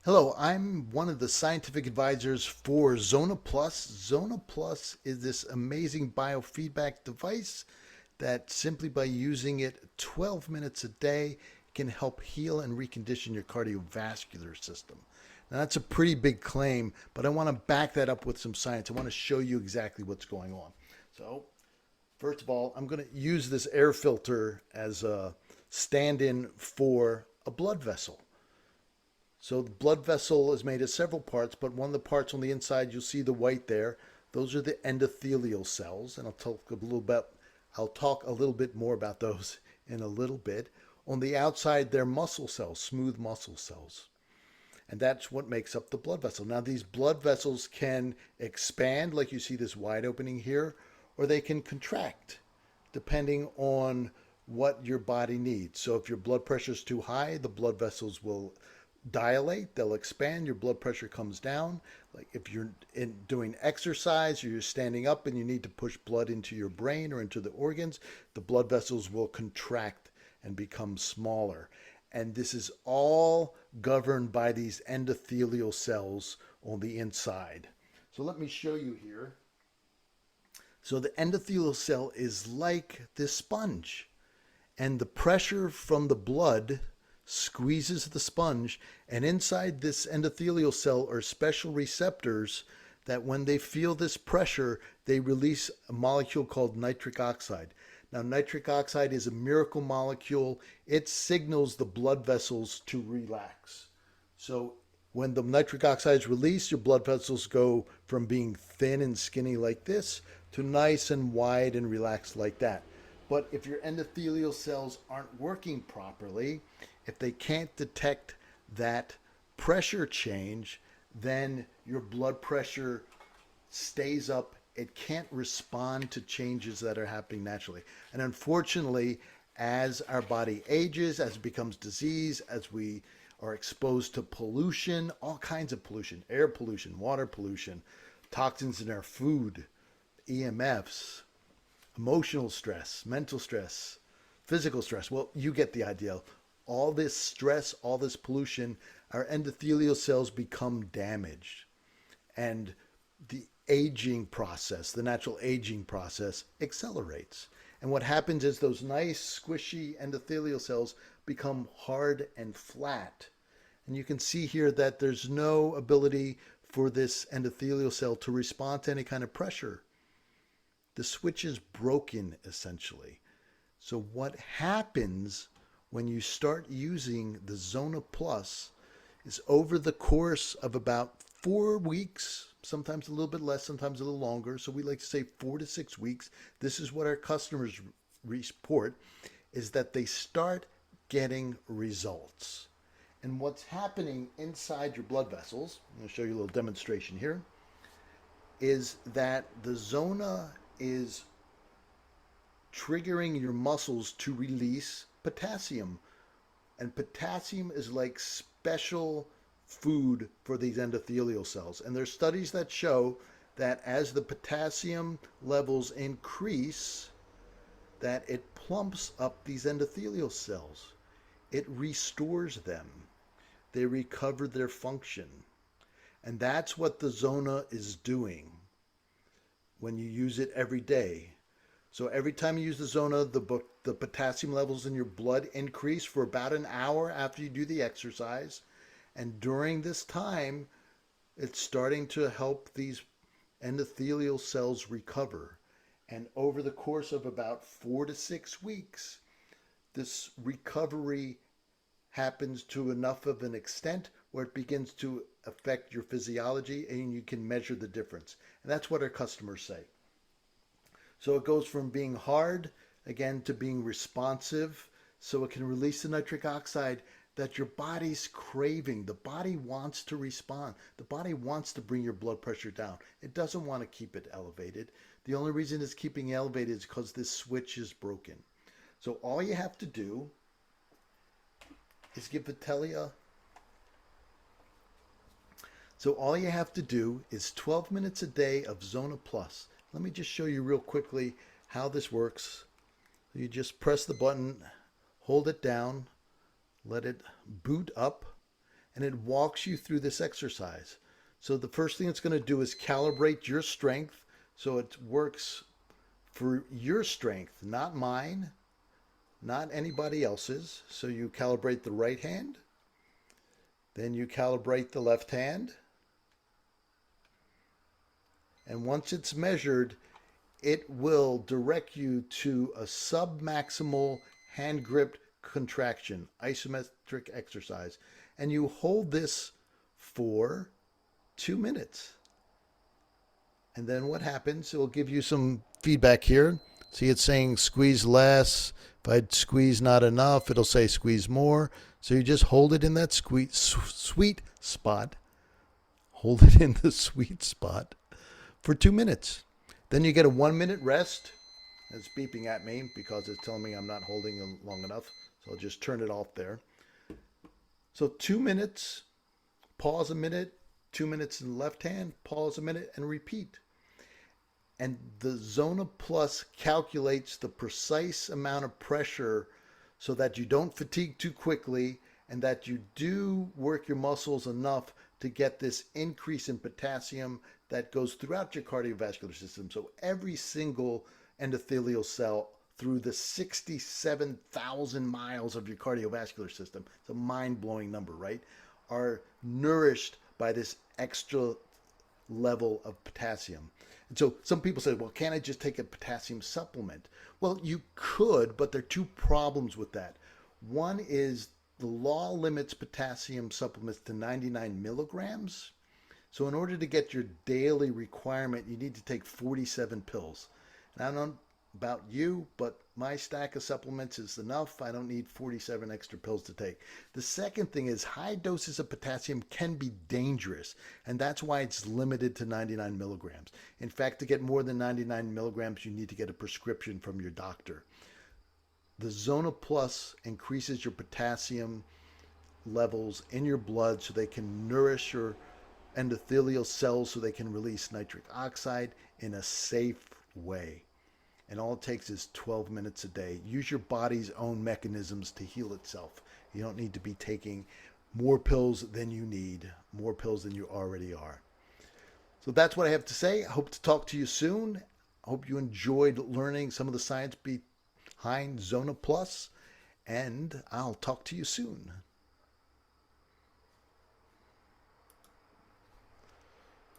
Hello, I'm one of the scientific advisors for Zona Plus. Zona Plus is this amazing biofeedback device that simply by using it 12 minutes a day can help heal and recondition your cardiovascular system. Now, that's a pretty big claim, but I want to back that up with some science. I want to show you exactly what's going on. So, first of all, I'm going to use this air filter as a stand in for a blood vessel. So the blood vessel is made of several parts, but one of the parts on the inside, you'll see the white there. Those are the endothelial cells, and I'll talk a little bit more about those in a little bit. On the outside, they're muscle cells, smooth muscle cells. And that's what makes up the blood vessel. Now, these blood vessels can expand, like you see this wide opening here, or they can contract, depending on what your body needs. So if your blood pressure is too high, the blood vessels will dilate, they'll expand, your blood pressure comes down. Like if you're doing exercise or you're standing up and you need to push blood into your brain or into the organs, the blood vessels will contract and become smaller. And this is all governed by these endothelial cells on the inside. So let me show you here. So the endothelial cell is like this sponge, and the pressure from the blood squeezes the sponge, and inside this endothelial cell are special receptors that when they feel this pressure, they release a molecule called nitric oxide. Now, nitric oxide is a miracle molecule. It signals the blood vessels to relax. So when the nitric oxide is released, your blood vessels go from being thin and skinny like this to nice and wide and relaxed like that. But if your endothelial cells aren't working properly, if they can't detect that pressure change, then your blood pressure stays up. It can't respond to changes that are happening naturally. And unfortunately, as our body ages, as it becomes disease, as we are exposed to pollution, all kinds of pollution, air pollution, water pollution, toxins in our food, EMFs, emotional stress, mental stress, physical stress. Well, you get the idea. All this stress, all this pollution, our endothelial cells become damaged. And the aging process, the natural aging process, accelerates. And what happens is those nice, squishy endothelial cells become hard and flat. And you can see here that there's no ability for this endothelial cell to respond to any kind of pressure. The switch is broken, essentially. So what happens when you start using the Zona Plus is over the course of about 4 weeks, sometimes a little bit less, sometimes a little longer. So we like to say 4 to 6 weeks. This is what our customers report, is that they start getting results. And what's happening inside your blood vessels, I'm going to show you a little demonstration here, is that the Zona is triggering your muscles to release potassium. And potassium is like special food for these endothelial cells. And there's studies that show that as the potassium levels increase, that it plumps up these endothelial cells. It restores them. They recover their function. And that's what the Zona is doing when you use it every day. So every time you use the Zona, the potassium levels in your blood increase for about an hour after you do the exercise. And during this time, it's starting to help these endothelial cells recover. And over the course of about 4 to 6 weeks, this recovery happens to enough of an extent where it begins to affect your physiology and you can measure the difference. And that's what our customers say. So it goes from being hard, again, to being responsive, so it can release the nitric oxide that your body's craving. The body wants to respond. The body wants to bring your blood pressure down. It doesn't want to keep it elevated. The only reason it's keeping it elevated is because this switch is broken. So all you have to do is give Vitellia. So all you have to do is 12 minutes a day of Zona Plus. Let me just show you real quickly how this works. You just press the button, hold it down, let it boot up, and it walks you through this exercise. So the first thing it's going to do is calibrate your strength so it works for your strength, not mine, not anybody else's. So you calibrate the right hand, then you calibrate the left hand, and once it's measured, it will direct you to a submaximal hand grip contraction, isometric exercise. And you hold this for 2 minutes. And then what happens? It will give you some feedback here. See, it's saying squeeze less. If I squeeze not enough, it'll say squeeze more. So you just hold it in that sweet spot. Hold it in the sweet spot for 2 minutes. Then you get a 1 minute rest. It's beeping at me because it's telling me I'm not holding long enough. So I'll just turn it off there. So 2 minutes, pause a minute, 2 minutes in the left hand, pause a minute, and repeat. And the Zona Plus calculates the precise amount of pressure so that you don't fatigue too quickly and that you do work your muscles enough to get this increase in potassium that goes throughout your cardiovascular system. So every single endothelial cell through the 67,000 miles of your cardiovascular system, it's a mind-blowing number, right, are nourished by this extra level of potassium. And so some people say, well, can't I just take a potassium supplement? Well, you could, but there are two problems with that. One is the law limits potassium supplements to 99 milligrams. So in order to get your daily requirement, you need to take 47 pills. And I don't know about you, but my stack of supplements is enough. I don't need 47 extra pills to take. The second thing is high doses of potassium can be dangerous, and that's why it's limited to 99 milligrams. In fact, to get more than 99 milligrams, you need to get a prescription from your doctor. The Zona Plus increases your potassium levels in your blood so they can nourish your endothelial cells so they can release nitric oxide in a safe way. And all it takes is 12 minutes a day. Use your body's own mechanisms to heal itself. You don't need to be taking more pills than you need, more pills than you already are. So that's what I have to say. I hope to talk to you soon. I hope you enjoyed learning some of the science behind Zona Plus, and I'll talk to you soon.